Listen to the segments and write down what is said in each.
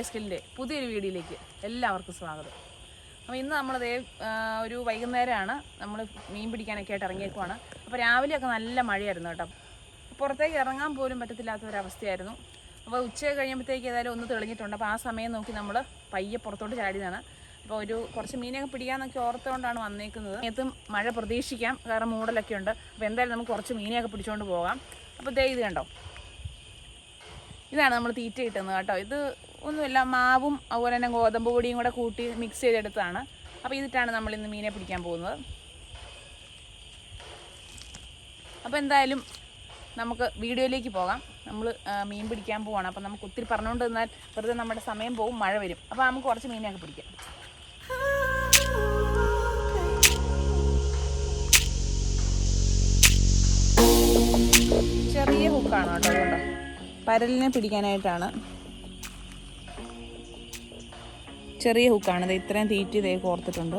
സ്കില്ലിൻ്റെ പുതിയൊരു വീഡിയോയിലേക്ക് എല്ലാവർക്കും സ്വാഗതം. അപ്പോൾ ഇന്ന് നമ്മളതേ ഒരു വൈകുന്നേരമാണ് നമ്മൾ മീൻ പിടിക്കാനൊക്കെ ആയിട്ട് ഇറങ്ങിയേക്കുവാണ്. അപ്പോൾ രാവിലെയൊക്കെ നല്ല മഴയായിരുന്നു കേട്ടോ. പുറത്തേക്ക് ഇറങ്ങാൻ പോലും പറ്റത്തില്ലാത്തൊരവസ്ഥയായിരുന്നു. അപ്പോൾ ഉച്ച കഴിയുമ്പോഴത്തേക്ക് ഏതായാലും ഒന്ന് തെളിഞ്ഞിട്ടുണ്ട്. അപ്പോൾ ആ സമയം നോക്കി നമ്മൾ പയ്യെ പുറത്തോട്ട് ചാടിയതാണ്. അപ്പോൾ കുറച്ച് മീനൊക്കെ പിടിക്കാമെന്നൊക്കെ ഓർത്തുകൊണ്ടാണ് വന്നേക്കുന്നത്. സമയത്തും മഴ പ്രതീക്ഷിക്കാം, കാരണം മൂടലൊക്കെ ഉണ്ട്. അപ്പോൾ എന്തായാലും നമുക്ക് കുറച്ച് മീനെയൊക്കെ പിടിച്ചുകൊണ്ട് പോകാം. അപ്പോൾ ഇത് കണ്ടോ, ഇതാണ് നമ്മൾ തീറ്റ കിട്ടുന്നത് കേട്ടോ. ഇത് ഒന്നുമില്ല, മാവും അതുപോലെ തന്നെ ഗോതമ്പ് പൊടിയും കൂടെ കൂട്ടി മിക്സ് ചെയ്തെടുത്താണ്. അപ്പോൾ ഇതിട്ടാണ് നമ്മൾ ഇന്ന് മീനെ പിടിക്കാൻ പോകുന്നത്. അപ്പോൾ എന്തായാലും നമുക്ക് വീഡിയോയിലേക്ക് പോകാം. നമ്മൾ മീൻ പിടിക്കാൻ പോവാണ്. അപ്പോൾ നമുക്ക് ഒത്തിരി പറഞ്ഞുകൊണ്ട് നിന്നാൽ വെറുതെ നമ്മുടെ സമയം പോകും, മഴ വരും. അപ്പോൾ നമുക്ക് കുറച്ച് മീനെയൊക്കെ പിടിക്കാം. ചെറിയ ഹുക്കാണ് കേട്ടോ, അതുകൊണ്ടോ പരലിനെ പിടിക്കാനായിട്ടാണ്. ചെറിയ ഹുക്കാണ്, ഇത്രയും തീറ്റി കോർത്തിട്ടുണ്ട്.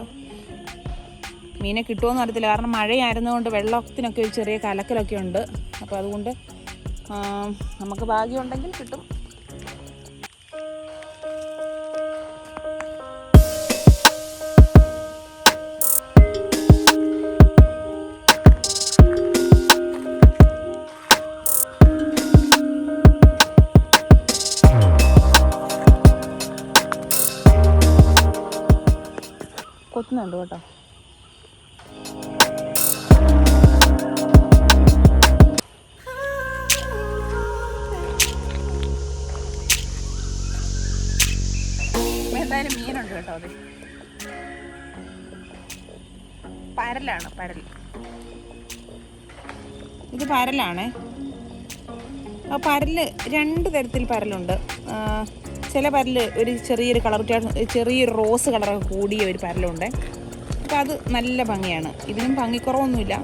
മീനെ കിട്ടുമോയെന്ന് അറിയത്തില്ല, കാരണം മഴയായിരുന്നുകൊണ്ട് വെള്ളത്തിനൊക്കെ ഒരു ചെറിയ കലക്കലൊക്കെ ഉണ്ട്. അപ്പോൾ അതുകൊണ്ട് നമുക്ക് ഭാഗ്യമുണ്ടെങ്കിൽ കിട്ടും. കൊത്തുന്നുണ്ട് കേട്ടോ. എന്തായാലും മീനുണ്ട് കേട്ടോ. അത് പരലാണ്, പരൽ. ഇത് പരലാണേ. ആ പരല് രണ്ട് തരത്തിൽ പരലുണ്ട്. ചില പരല് ഒരു ചെറിയൊരു കളർ, ചെറിയൊരു റോസ് കളറൊക്കെ കൂടിയ ഒരു പരലുണ്ട്. അപ്പോൾ അത് നല്ല ഭംഗിയാണ്. ഇതിനും ഭംഗിക്കുറവൊന്നുമില്ല.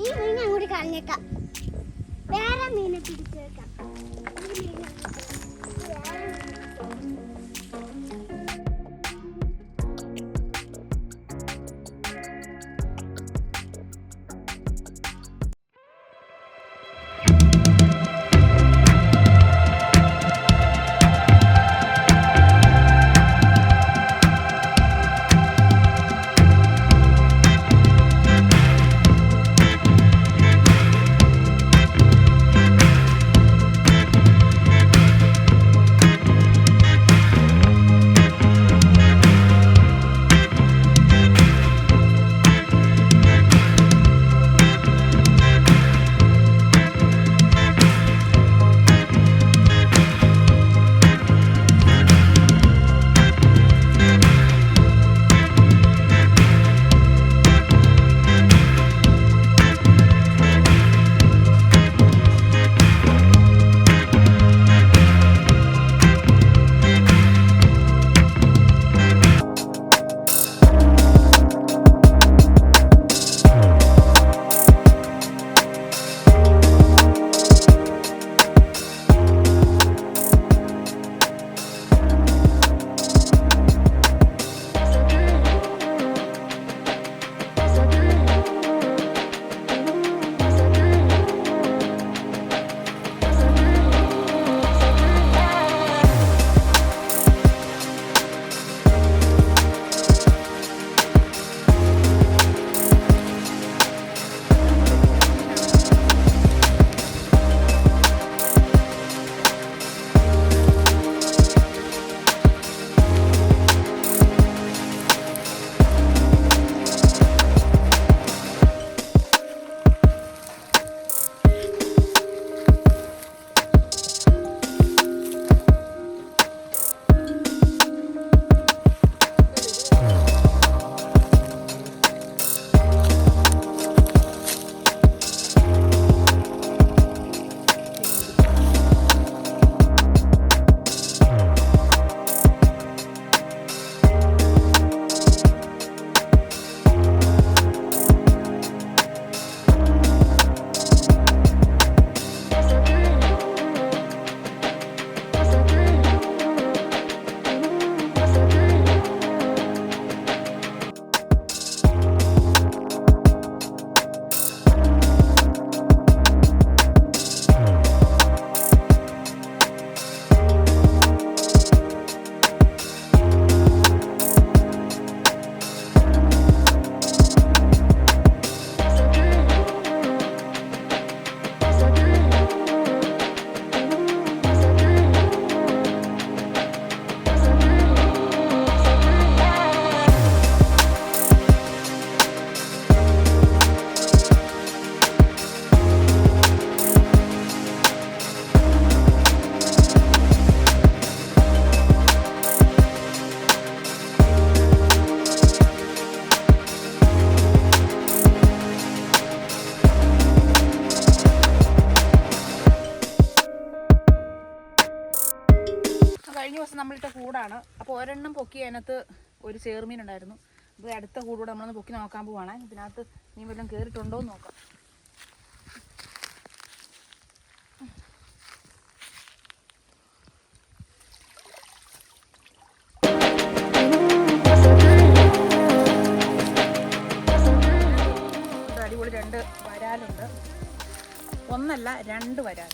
ഈ മീൻ അങ്ങോട്ട് കളഞ്ഞേക്കാം, വേറെ മീനെ പിടിച്ചേക്കാം. കഴിഞ്ഞ ദിവസം നമ്മളിട്ട കൂടാണ്. അപ്പോൾ ഒരെണ്ണം പൊക്കി അതിനകത്ത് ഒരു ചേർമീൻ ഉണ്ടായിരുന്നു. അപ്പോൾ അടുത്ത കൂടൂടെ നമ്മളൊന്ന് പൊക്കി നോക്കാൻ പോവാണ്. ഇതിനകത്ത് മീൻ വല്ലതും കയറിയിട്ടുണ്ടോ എന്ന് നോക്കാം. അടിപൊളി 2 വരാലുണ്ട്. ഒന്നല്ല 2 വരാൽ.